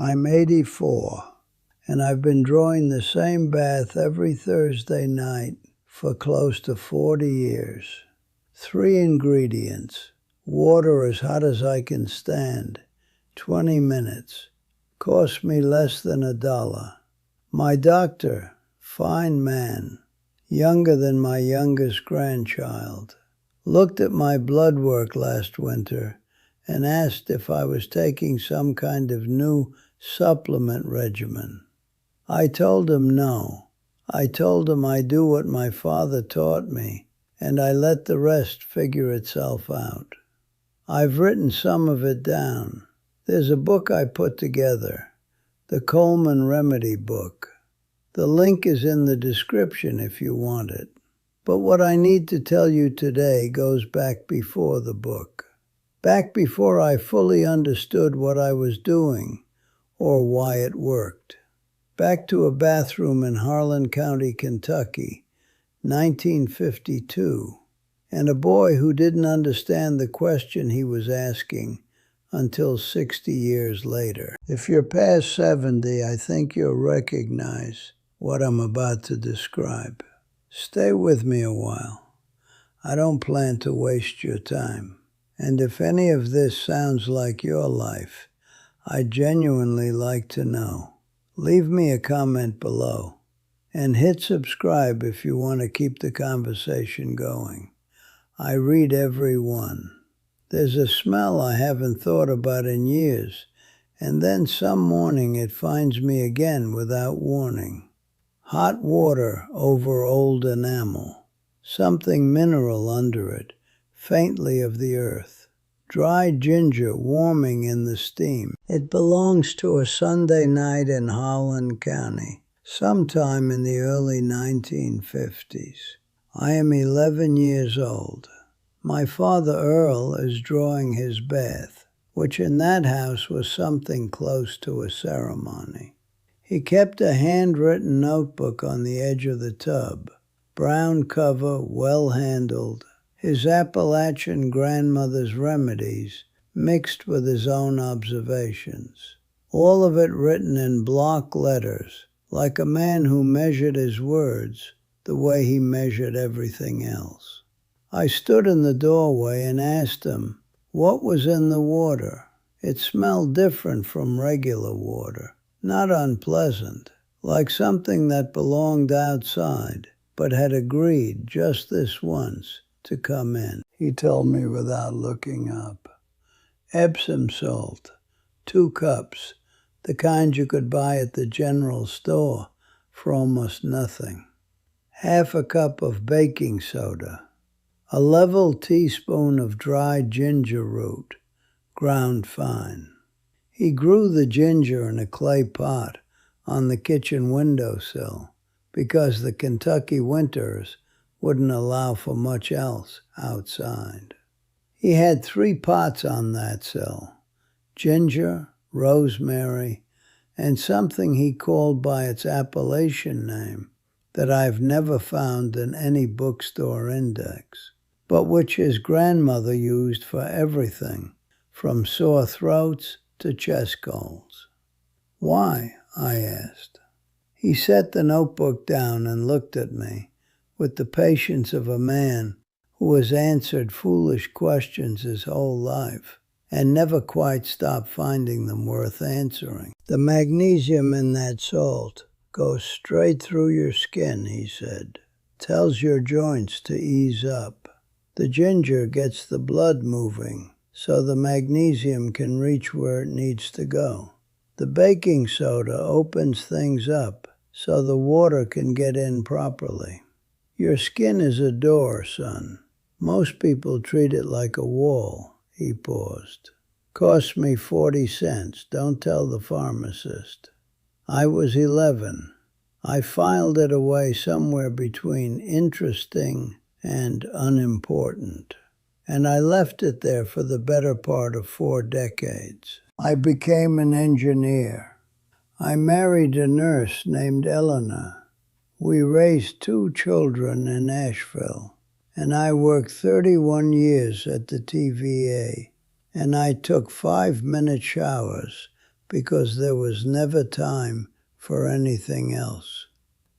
I'm 84, and I've been drawing the same bath every Thursday night for close to 40 years. 3 ingredients: water as hot as I can stand, 20 minutes. Cost me less than $1. My doctor, fine man, younger than my youngest grandchild, looked at my blood work last winter and asked if I was taking some kind of new supplement regimen. I told him no. I told him I do what my father taught me, and I let the rest figure itself out. I've written some of it down. There's a book I put together, the Coleman Remedy book. The link is in the description if you want it. But what I need to tell you today goes back before the book. Back before I fully understood what I was doing or why it worked. Back to a bathroom in Harlan County, Kentucky, 1952, and a boy who didn't understand the question he was asking until 60 years later. If you're past 70, I think you'll recognize what I'm about to describe. Stay with me a while. I don't plan to waste your time. And if any of this sounds like your life, I'd genuinely like to know. Leave me a comment below, and hit subscribe if you want to keep the conversation going. I read every one. There's a smell I haven't thought about in years, and then some morning it finds me again without warning. Hot water over old enamel, something mineral under it, faintly of the earth. Dry ginger warming in the steam. It belongs to a Sunday night in Harlan County, sometime in the early 1950s. I am 11 years old. My father Earl is drawing his bath, which in that house was something close to a ceremony. He kept a handwritten notebook on the edge of the tub, brown cover, well-handled, his Appalachian grandmother's remedies mixed with his own observations. All of it written in block letters, like a man who measured his words the way he measured everything else. I stood in the doorway and asked him what was in the water. It smelled different from regular water, not unpleasant, like something that belonged outside, but had agreed just this once to come in. He told me without looking up. Epsom salt, 2 cups, the kind you could buy at the general store for almost nothing. Half a cup of baking soda. A level teaspoon of dried ginger root, ground fine. He grew the ginger in a clay pot on the kitchen windowsill because the Kentucky winters wouldn't allow for much else outside. He had 3 pots on that sill: ginger, rosemary, and something he called by its Appalachian name that I've never found in any bookstore index, but which his grandmother used for everything, from sore throats to chest colds. Why? I asked. He set the notebook down and looked at me with the patience of a man who has answered foolish questions his whole life and never quite stopped finding them worth answering. The magnesium in that salt goes straight through your skin, he said. Tells your joints to ease up. The ginger gets the blood moving so the magnesium can reach where it needs to go. The baking soda opens things up so the water can get in properly. Your skin is a door, son. Most people treat it like a wall. He paused. Cost me 40 cents. Don't tell the pharmacist. I was 11. I filed it away somewhere between interesting and unimportant, and I left it there for the better part of 4 decades. I became an engineer. I married a nurse named Eleanor. We raised 2 children in Asheville, and I worked 31 years at the TVA, and I took 5-minute showers because there was never time for anything else.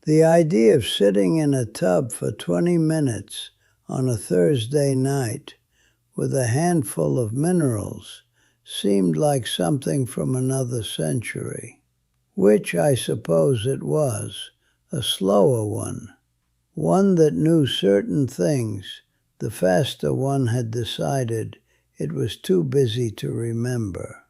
The idea of sitting in a tub for 20 minutes on a Thursday night with a handful of minerals seemed like something from another century, which I suppose it was, a slower one that knew certain things the faster one had decided it was too busy to remember.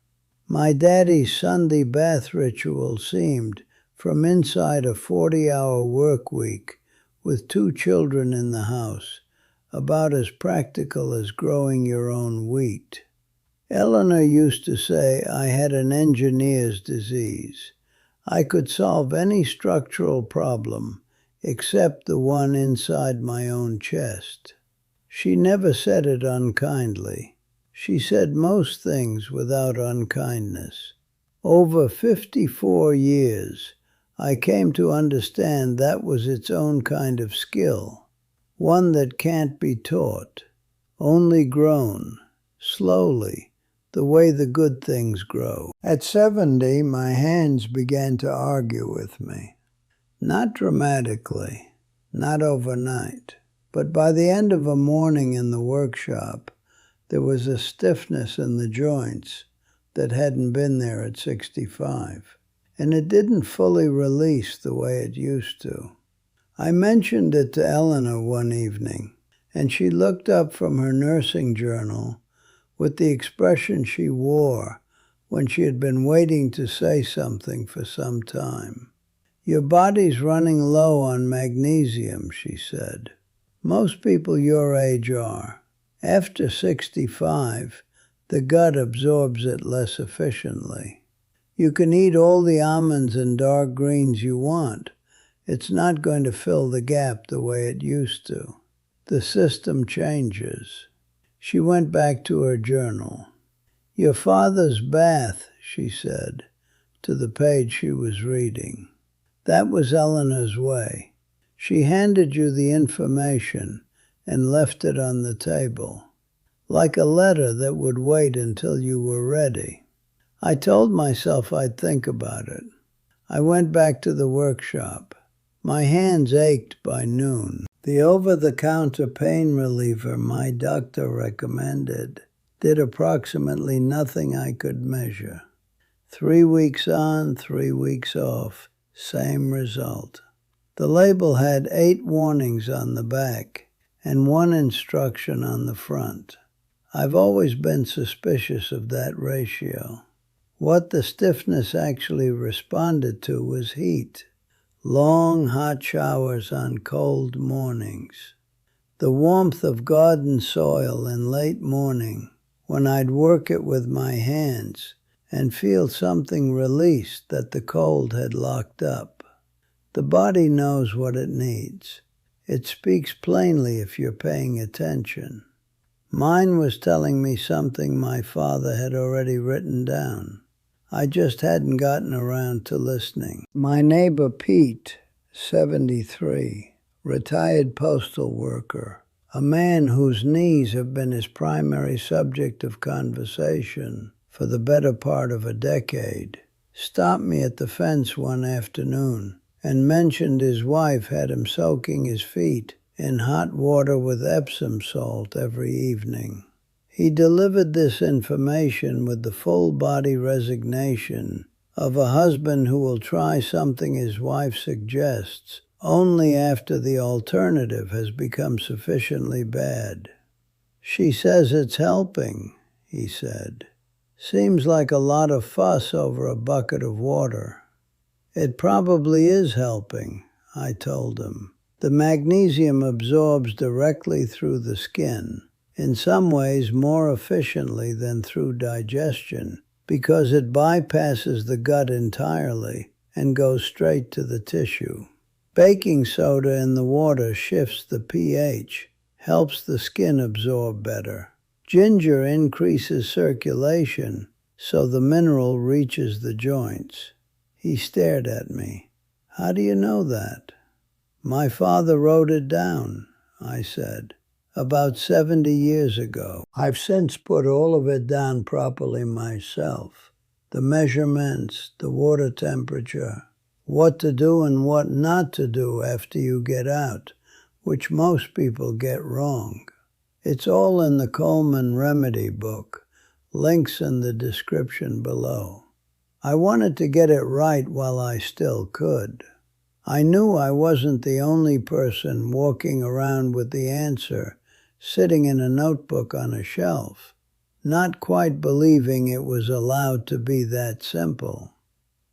My daddy's Sunday bath ritual seemed, from inside a 40-hour work week with 2 children in the house, about as practical as growing your own wheat. Eleanor used to say I had an engineer's disease. I could solve any structural problem except the one inside my own chest. She never said it unkindly. She said most things without unkindness. Over 54 years, I came to understand that was its own kind of skill, one that can't be taught, only grown, slowly, the way the good things grow. At 70, my hands began to argue with me. Not dramatically, not overnight, but by the end of a morning in the workshop, there was a stiffness in the joints that hadn't been there at 65, and it didn't fully release the way it used to. I mentioned it to Eleanor one evening, and she looked up from her nursing journal with the expression she wore when she had been waiting to say something for some time. "Your body's running low on magnesium," she said. "Most people your age are. After 65, the gut absorbs it less efficiently. You can eat all the almonds and dark greens you want. It's not going to fill the gap the way it used to. The system changes." She went back to her journal. "Your father's bath," she said, to the page she was reading. That was Eleanor's way. She handed you the information and left it on the table, like a letter that would wait until you were ready. I told myself I'd think about it. I went back to the workshop. My hands ached by noon. The over-the-counter pain reliever my doctor recommended did approximately nothing I could measure. 3 weeks on, 3 weeks off, same result. The label had 8 warnings on the back and 1 instruction on the front. I've always been suspicious of that ratio. What the stiffness actually responded to was heat. Long, hot showers on cold mornings. The warmth of garden soil in late morning, when I'd work it with my hands and feel something released that the cold had locked up. The body knows what it needs. It speaks plainly if you're paying attention. Mine was telling me something my father had already written down. I just hadn't gotten around to listening. My neighbor Pete, 73, retired postal worker, a man whose knees have been his primary subject of conversation for the better part of a decade, stopped me at the fence one afternoon and mentioned his wife had him soaking his feet in hot water with Epsom salt every evening. He delivered this information with the full-body resignation of a husband who will try something his wife suggests only after the alternative has become sufficiently bad. "She says it's helping," he said. "Seems like a lot of fuss over a bucket of water." "It probably is helping," I told him. "The magnesium absorbs directly through the skin, in some ways more efficiently than through digestion, because it bypasses the gut entirely and goes straight to the tissue. Baking soda in the water shifts the pH, helps the skin absorb better. Ginger increases circulation, so the mineral reaches the joints." He stared at me. "How do you know that?" "My father wrote it down," I said, "about 70 years ago. I've since put all of it down properly myself. the measurements, the water temperature, what to do and what not to do after you get out, which most people get wrong. It's all in the Coleman Remedy book, links in the description below. I wanted to get it right while I still could. I knew I wasn't the only person walking around with the answer sitting in a notebook on a shelf, not quite believing it was allowed to be that simple.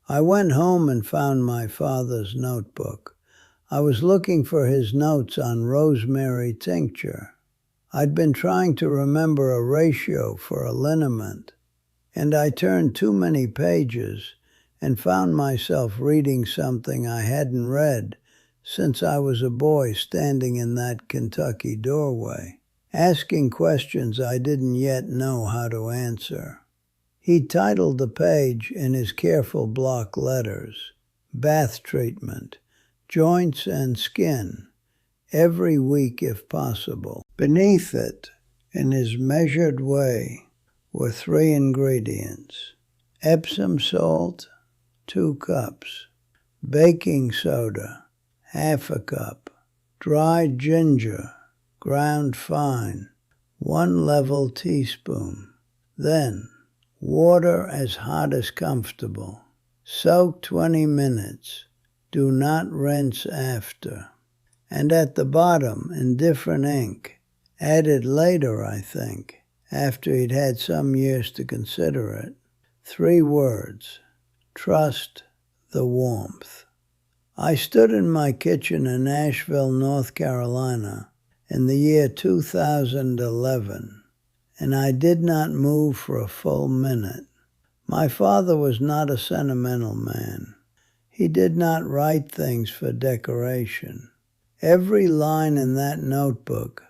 I went home and found my father's notebook. I was looking for his notes on rosemary tincture. I'd been trying to remember a ratio for a liniment, and I turned too many pages and found myself reading something I hadn't read since I was a boy standing in that Kentucky doorway, asking questions I didn't yet know how to answer. He titled the page in his careful block letters, Bath Treatment, Joints and Skin, every week if possible. Beneath it, in his measured way, were 3 ingredients: Epsom salt, 2 cups, baking soda, ½ a cup, dried ginger, ground fine, 1 level teaspoon. Then, water as hot as comfortable. Soak 20 minutes. Do not rinse after. And at the bottom, in different ink, added later, I think, after he'd had some years to consider it, 3 words: trust the warmth. I stood in my kitchen in Asheville, North Carolina, in the year 2011, and I did not move for a full minute. My father was not a sentimental man. He did not write things for decoration. Every line in that notebook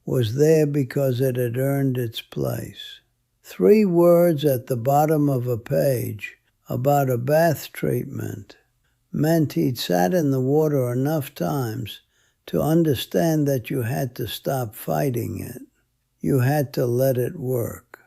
was there because it had earned its place. 3 words at the bottom of a page about a bath treatment meant he'd sat in the water enough times to understand that you had to stop fighting it. You had to let it work.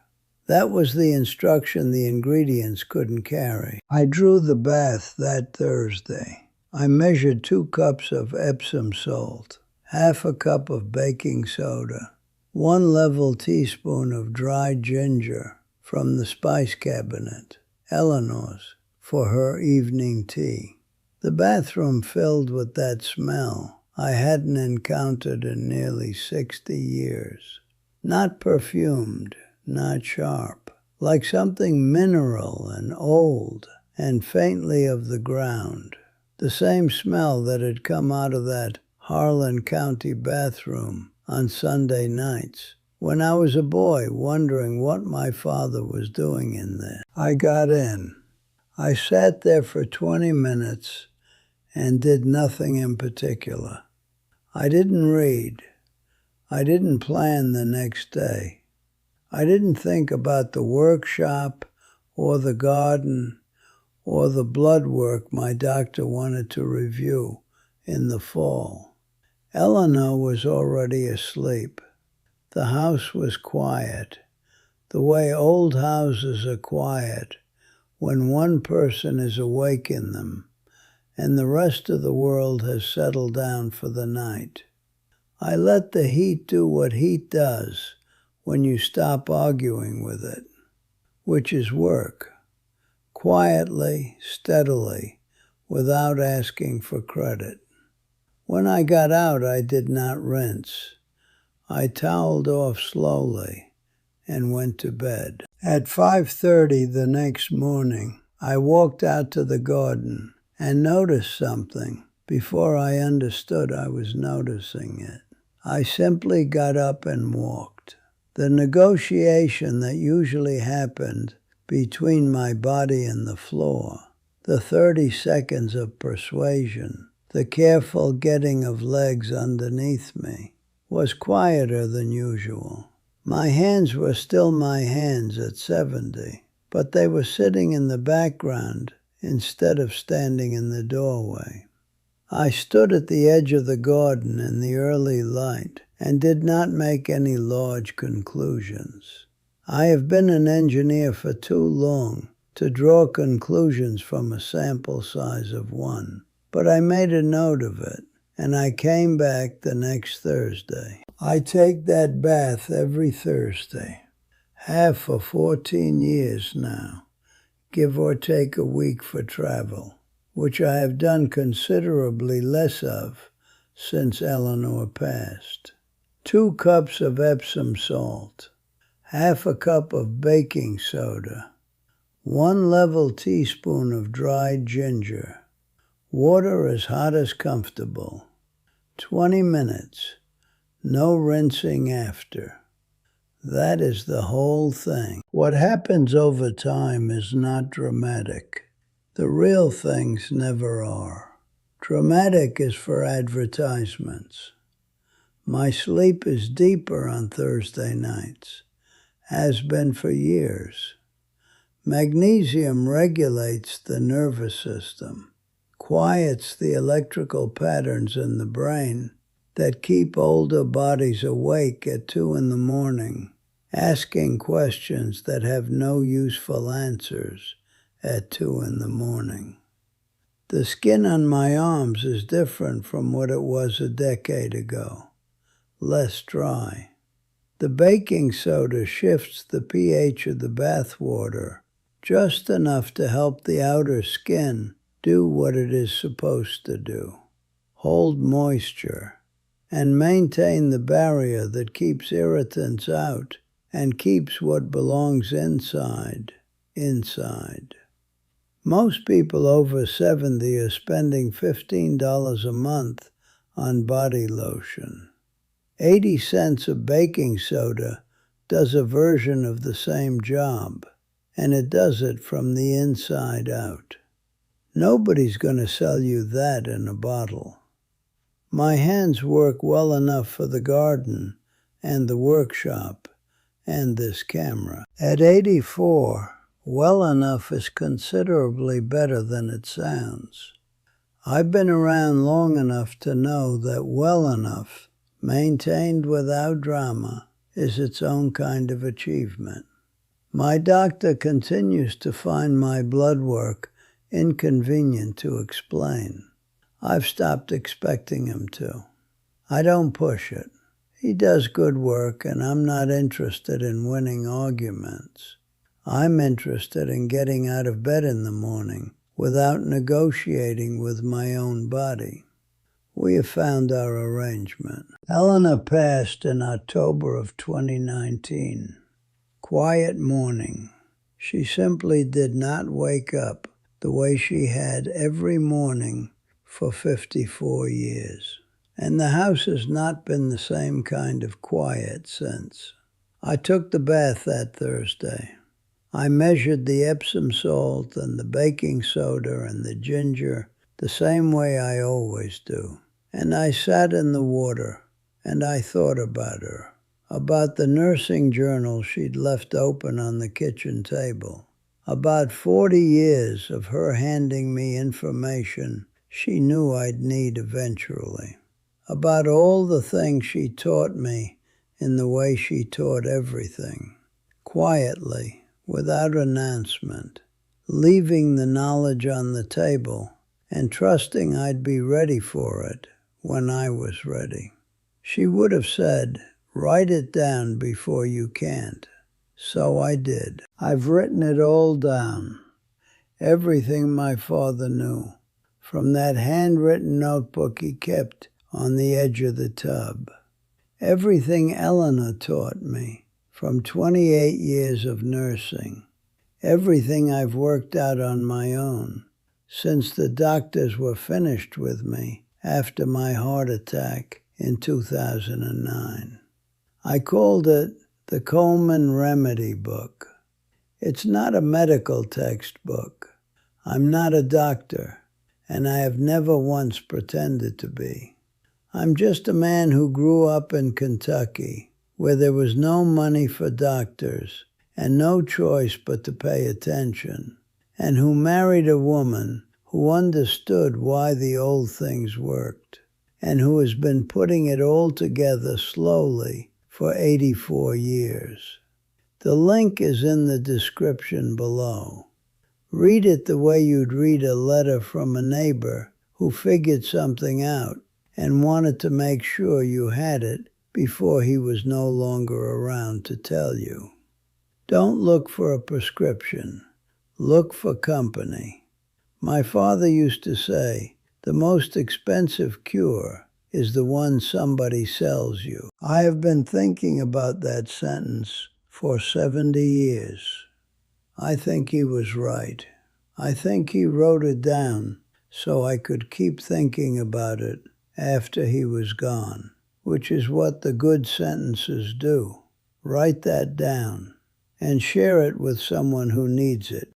That was the instruction the ingredients couldn't carry. I drew the bath that Thursday. I measured 2 cups of Epsom salt, ½ a cup of baking soda, 1 level teaspoon of dried ginger from the spice cabinet, Eleanor's, for her evening tea. The bathroom filled with that smell I hadn't encountered in nearly 60 years. Not perfumed, not sharp, like something mineral and old and faintly of the ground. The same smell that had come out of that Harlan County bathroom on Sunday nights when I was a boy wondering what my father was doing in there. I got in. I sat there for 20 minutes and did nothing in particular. I didn't read. I didn't plan the next day. I didn't think about the workshop or the garden or the blood work my doctor wanted to review in the fall. Eleanor was already asleep. The house was quiet, the way old houses are quiet when one person is awake in them and the rest of the world has settled down for the night. I let the heat do what heat does when you stop arguing with it, which is work, quietly, steadily, without asking for credit. When I got out, I did not rinse. I toweled off slowly and went to bed. At 5:30 the next morning, I walked out to the garden and noticed something before I understood I was noticing it. I simply got up and walked. The negotiation that usually happened between my body and the floor, the 30 seconds of persuasion, the careful getting of legs underneath me, was quieter than usual. My hands were still my hands at 70, but they were sitting in the background instead of standing in the doorway. I stood at the edge of the garden in the early light and did not make any large conclusions. I have been an engineer for too long to draw conclusions from a sample size of 1. But I made a note of it, and I came back the next Thursday. I take that bath every Thursday. Have for 14 years now, give or take a week for travel, which I have done considerably less of since Eleanor passed. 2 cups of Epsom salt, half a cup of baking soda, 1 level teaspoon of dried ginger, water as hot as comfortable, 20 minutes, no rinsing after. That is the whole thing. What happens over time is not dramatic. The real things never are. Dramatic is for advertisements. My sleep is deeper on Thursday nights, has been for years. Magnesium regulates the nervous system, quiets the electrical patterns in the brain that keep older bodies awake at 2 in the morning, asking questions that have no useful answers at 2 in the morning. The skin on my arms is different from what it was a decade ago, less dry. The baking soda shifts the pH of the bath water just enough to help the outer skin do what it is supposed to do, hold moisture, and maintain the barrier that keeps irritants out and keeps what belongs inside. Most people over 70 are spending $15 a month on body lotion. 80 cents of baking soda does a version of the same job, and it does it from the inside out. Nobody's going to sell you that in a bottle. My hands work well enough for the garden and the workshop and this camera. At 84, well enough is considerably better than it sounds. I've been around long enough to know that well enough, maintained without drama, is its own kind of achievement. My doctor continues to find my blood work inconvenient to explain. I've stopped expecting him to. I don't push it. He does good work, and I'm not interested in winning arguments. I'm interested in getting out of bed in the morning without negotiating with my own body. We have found our arrangement. Eleanor passed in October of 2019. Quiet morning. She simply did not wake up the way she had every morning for 54 years. And the house has not been the same kind of quiet since. I took the bath that Thursday. I measured the Epsom salt and the baking soda and the ginger the same way I always do. And I sat in the water, and I thought about her, about the nursing journal she'd left open on the kitchen table, about 40 years of her handing me information she knew I'd need eventually, about all the things she taught me in the way she taught everything, quietly, without announcement, leaving the knowledge on the table and trusting I'd be ready for it when I was ready. She would have said, "Write it down before you can't." So I did. I've written it all down. Everything my father knew, from that handwritten notebook he kept on the edge of the tub. Everything Eleanor taught me from 28 years of nursing. Everything I've worked out on my own since the doctors were finished with me after my heart attack in 2009. I called it the Coleman Remedy Book. It's not a medical textbook. I'm not a doctor, and I have never once pretended to be. I'm just a man who grew up in Kentucky, where there was no money for doctors and no choice but to pay attention, and who married a woman who understood why the old things worked, and who has been putting it all together slowly for 84 years. The link is in the description below. Read it the way you'd read a letter from a neighbor who figured something out and wanted to make sure you had it before he was no longer around to tell you. Don't look for a prescription. Look for company. My father used to say, the most expensive cure is the one somebody sells you. I have been thinking about that sentence for 70 years. I think he was right. I think he wrote it down so I could keep thinking about it after he was gone, which is what the good sentences do. Write that down and share it with someone who needs it.